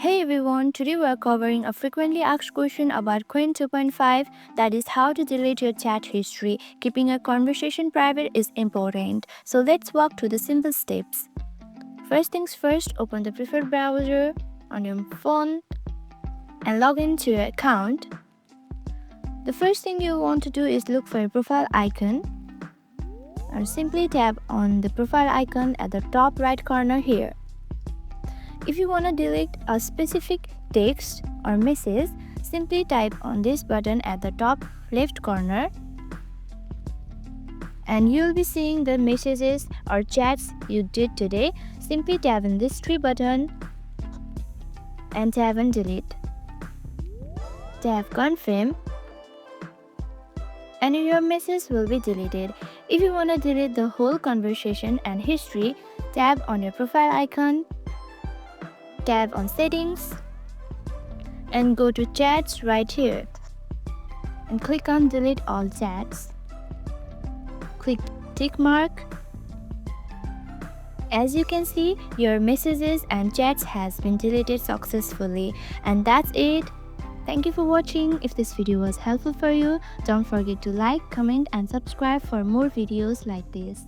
Hey everyone, today we are covering a frequently asked question about Qwen 2.5, that is how to delete your chat history. Keeping a conversation private is important. So let's walk through the simple steps. First things first, open the preferred browser on your phone and log into your account. The first thing you want to do is look for a profile icon, or simply tap on the profile icon at the top right corner here. If you want to delete a specific text or message, simply type on this button at the top left corner and you'll be seeing the messages or chats you did today. Simply tap on this three button and tap on delete. Tap confirm and your message will be deleted. If you want to delete the whole conversation and history, tap on your profile icon, tap on settings and go to chats right here and click on delete all chats. Click tick mark. As you can see, your messages and chats has been deleted successfully, and that's it. Thank you for watching. If this video was helpful for you, don't forget to like, comment and subscribe for more videos like this.